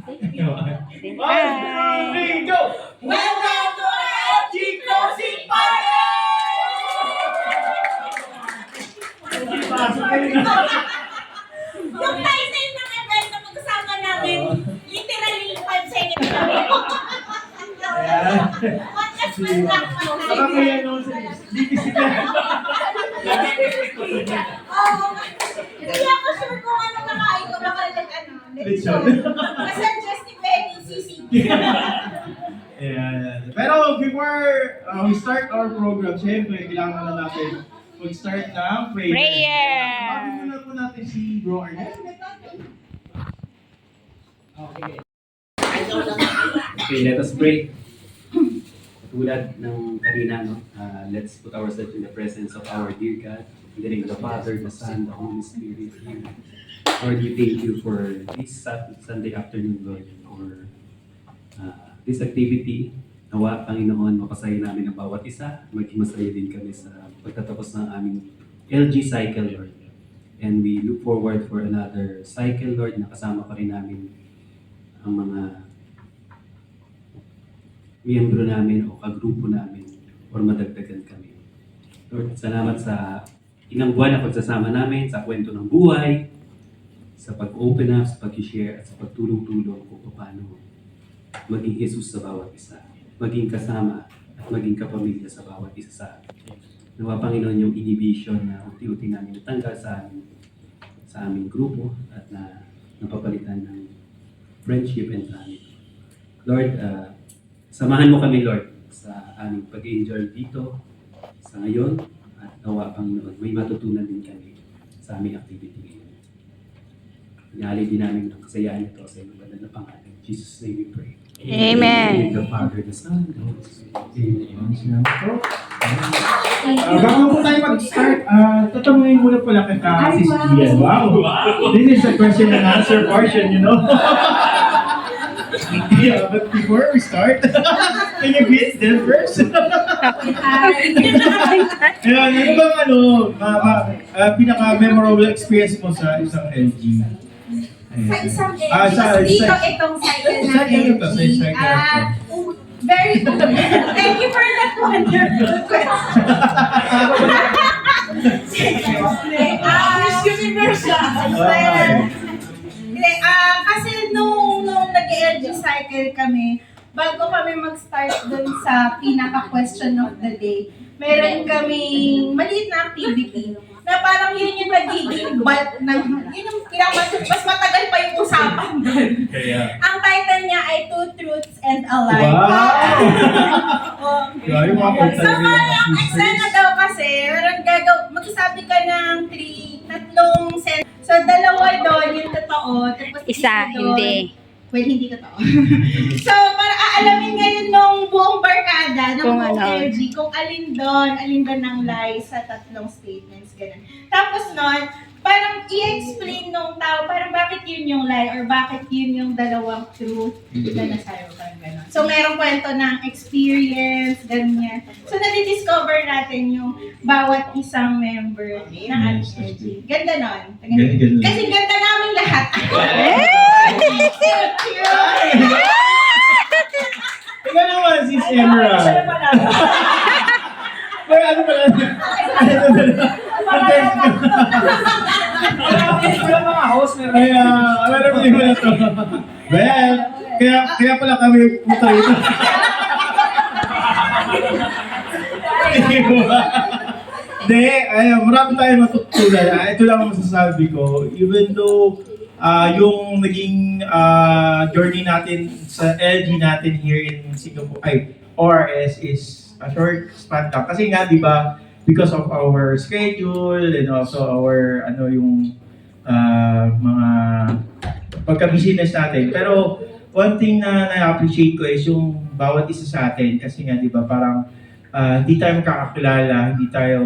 Say One, hi. 2, 3, go! Welcome to LG Closing Party! Yung title ng event na pag-usapan namin, literally 5 seconds lang. Podcast man lang. Baka kaya nung Oo. Hindi ako sure kung ano nakain ko. Lechon. Kasi Justin Benny, CCP. Ayan. Pero before we start our program, syempre, kailangan na natin mag-start ng prayer. Prayer. Bakit muna po natin si Bro Arnett? Okay, let us pray. Tulad ng kanina, no? Let's put ourselves in the presence of our dear God. In the name of the Father, the Son, the Holy Spirit. Lord, we thank you for this Sunday afternoon, Lord, for this activity. Nawa, Panginoon, mapasaya namin ang bawat isa. Maging masaya din kami sa pagtatapos ng aming LG cycle, Lord. And we look forward for another cycle, Lord, na kasama pa rin namin ang mga miyembro namin o kagrupo namin or madagdagan kami. Lord, salamat sa ilang buwan na pagsasama namin sa kwento ng buhay, sa pag-open up, sa pag-share, at sa pagtulong-tulong kung paano maging Jesus sa bawat isa, maging kasama at maging kapamilya sa bawat isa sa amin. Nawa, Panginoon, yung inhibition na unti-unti namin natanggal sa aming grupo at na napapalitan ng friendship and family. Lord, samahan mo kami, Lord, sa aming pag-enjoy dito sa ngayon at nawa, Panginoon, may matutunan din kami sa aming activity ngayon. Inaalay din namin ng kasayahan ito sa iyong banal na pangalan. In Jesus' name we pray. Amen. In the Father, the Son, the Holy Spirit. Amen. Bago po tayo mag-start, tatanungin muna pala kita si Ian. Wow! This is a question and answer portion, you know? Yeah, but before we start, can you greet them first? Ayan, ano bang pinaka-memorable experience mo sa isang LG? Sa isang Sa- dito sa- itong cycle ng Cycle ito, sa LG. cycle ito. Very good. Thank you for that wonderful question. Miss Universal. Hindi, kasi nung nag-LG cycle kami, bago kami mag-start dun sa pinaka-question of the day, meron kaming maliit na activity na parang yun yung nagiging bulk ng, yun yung mas matagal pa yung usapan dun. Kaya. Ang title niya ay Two Truths and a Lie. Grabe mga So, pagtalaga parang eksena daw kasi, magsasabi ka ng tatlong sentence. So, dalawa doon yung totoo, tapos Isa, doon, hindi. well, hindi totoo. So, para aalamin ngayon nung buong barkada, ng Kung buong ano. LG, kung alin doon ng lie sa tatlong statements, ganun. Tapos nun, parang i-explain nung tao, parang bakit yun yung lie or bakit yun yung dalawang truth na nasayo, parang ganun. So, merong kwento ng experience, ganyan. So, nadidiscover natin yung bawat isang member ng Yes, LG. Ganda nun. Ganda. Kasi ganda namin lahat. Ikaw naman, Sis Emerald. Well, ano pala? Mga host na Kaya, alam mo na ito. Well, kaya pala kami puta ito. Hindi, marami tayong matutunan. Ito lang ang masasabi ko. Even though yung naging journey natin sa LG natin here in Singapore, ORS is a short span lang. Kasi nga, di ba, because of our schedule and also our, yung mga pagka-business natin. Pero, one thing na na-appreciate ko is yung bawat isa sa atin. Kasi nga, di ba, parang hindi tayo makakakilala,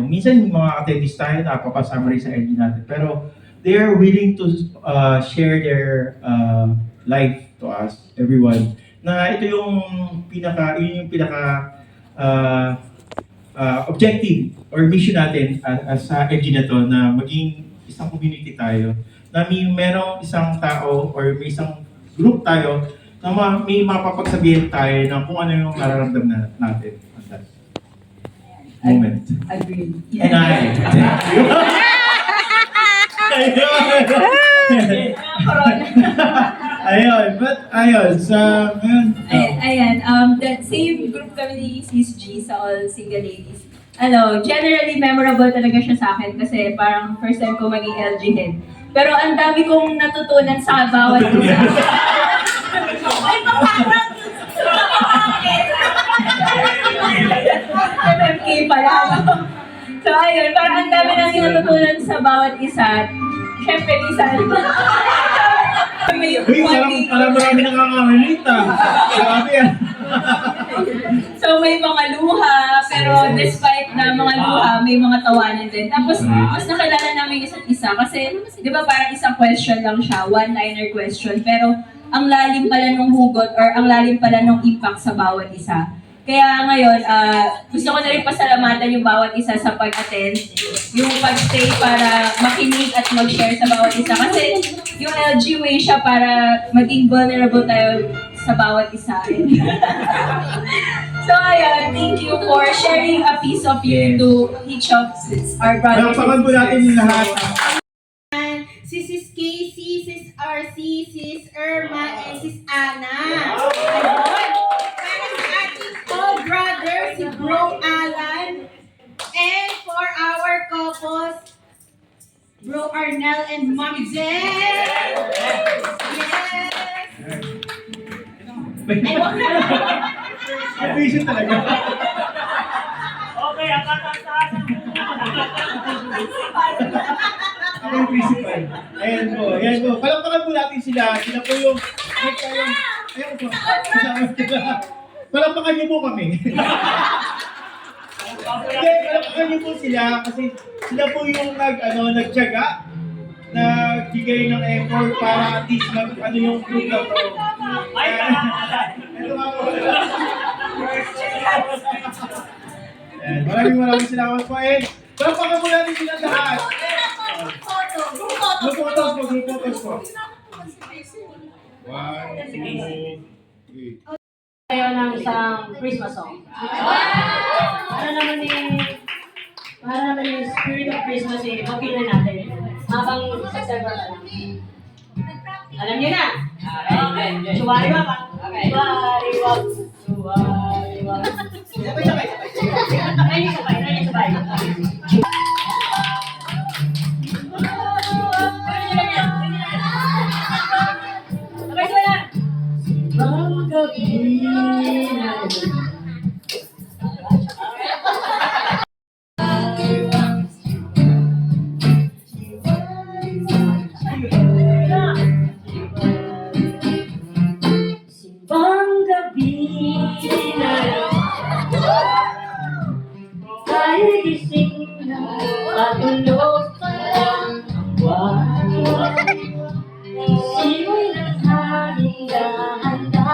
minsan yung mga attendees tayo napapasama rin sa LG natin. Pero, they are willing to share their life to us, everyone. Na ito yung pinaka objective or mission natin sa LG na to, na maging isang community tayo. Na merong isang tao or may isang group tayo, na may mapapagsabihin tayo ng kung ano yung nararamdaman natin at that moment. Agree. And I thank you. Ayun, but ayun, sa, Ayan, that same group kami ni Sis G sa All Single Ladies. Generally memorable talaga siya sa akin kasi parang first time ko maging LG head. Pero ang dami kong natutunan sa bawat isa. Ay, MMK pala. So ayun, parang ang dami namin natutunan sa bawat isa. Siyempre, isa. uy, parang marami nakaka-relate ah. Grabe ah. So may mga luha, pero despite na mga luha, may mga tawanan din. Tapos mas nakilala namin isa't isa kasi, di ba parang isang question lang siya, one-liner question, pero ang lalim pala ng hugot or ang lalim pala ng impact sa bawat isa. Kaya ngayon, gusto ko na rin pasalamatan yung bawat isa sa pag-attend, yung pag-stay para makinig at mag-share sa bawat isa. Kasi yung LG way siya para maging vulnerable tayo sa bawat isa. So ayun, thank you for sharing a piece of you to each of our brothers Palakpakan po natin yung lahat. Si Sis Casey, Sis RC, Sis Irma, and Sis Ana. Ayun. Para sa ating co-brother, si Bro Alan. And for our couples, Bro Arnel and Mom Jen. Yes! Ay, wag na. Appreciate talaga. Okay, ang katataan. Ako yung principal. Ayan po, ayan po. Palakpakan po natin sila. Sila po yung, ayan po. Kasama sila. Palakpakan niyo po kami. Hindi, palakpakan niyo po sila kasi sila po yung nagtiyaga, nagbigay ng effort para at least yung group na to. Ay, Ito nga po. Ayan, maraming salamat po. And palakpakan po natin sila lahat. Group photos po. 1, 2, 3. Tayo ng isang Christmas song. Para naman yung spirit of Christmas makita natin habang September pa lang. Alam niyo na? Suwari-wa pa. Suwari-wa. Suwari-wa. Sabay. Ang gabi na simbang gabi na tayo gising na patulog pa lang ang buwan. Simoy ng hangin na handa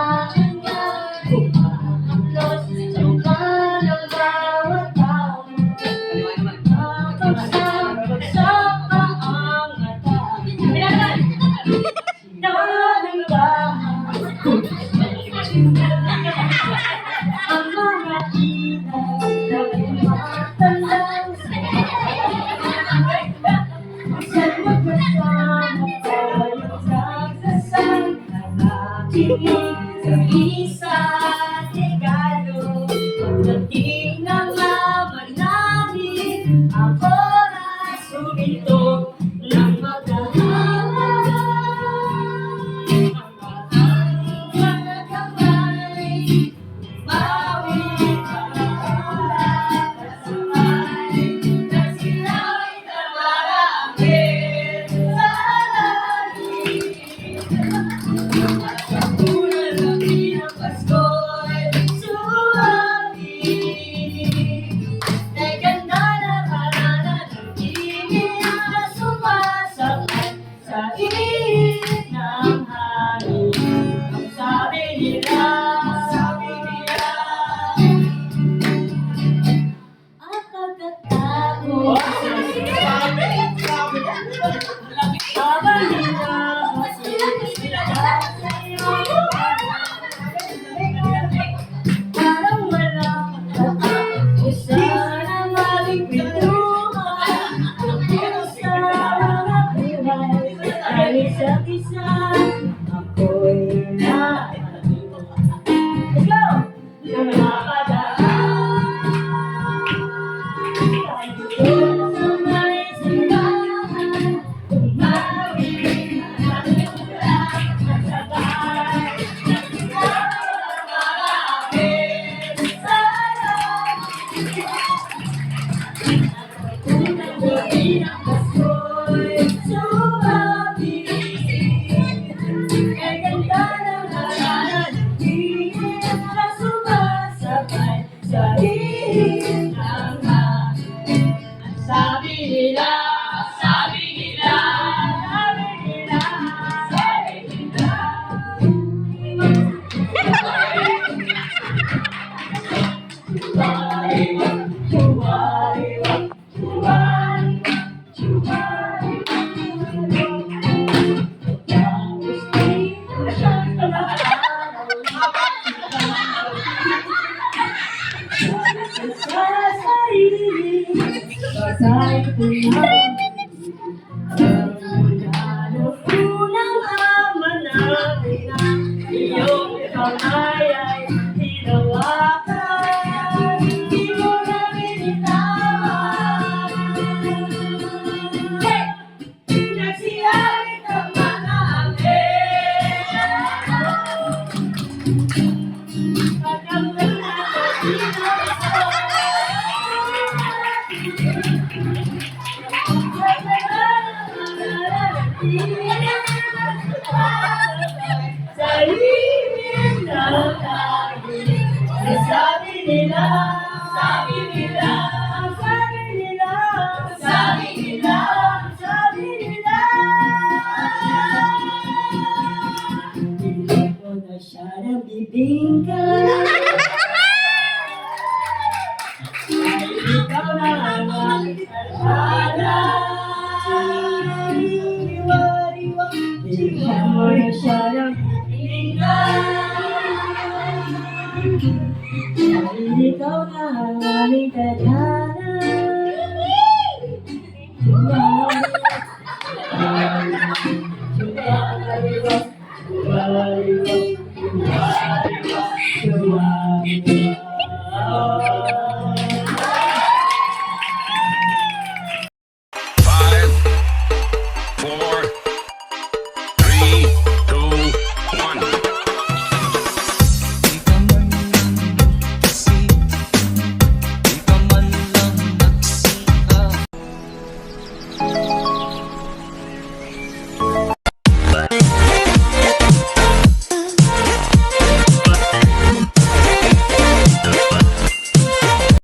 na kumahaplos sa mukha ng bawat tao. Kapagsapat sa paangata Nahandahan ang mga inay na pumatalaw sa magkasama tayo nagdasal nakikinig sa isa't regalo. Pagdating ng laban namin, ang oras huminto ng magkahalaga. Ang mga kamay, bawi para kasabay na sila'y namarapit sa langit. Katulad ng bilang Pasko'y suwagi. May ganda na parada ng tingin na sumasakay sa init ng hangin. Ang sabi nila, at pagkatapos babalik na sila sa'yo. Ang isa't isa, ako'y nahalino. Let's go! Sabi nila, sabi nila, sabi nila, sabi nila. Sabi nila, sabi nila, sabi nila, sabi nila, sabi nila. Hindi ko na siya nabibinggan. Ay, ikaw na ang aking alala. Iwa-iwa, hindi mo na siya nabibinggan. Dahil ikaw na ang aming tadhana. Sumawa, sumawa, sumawa,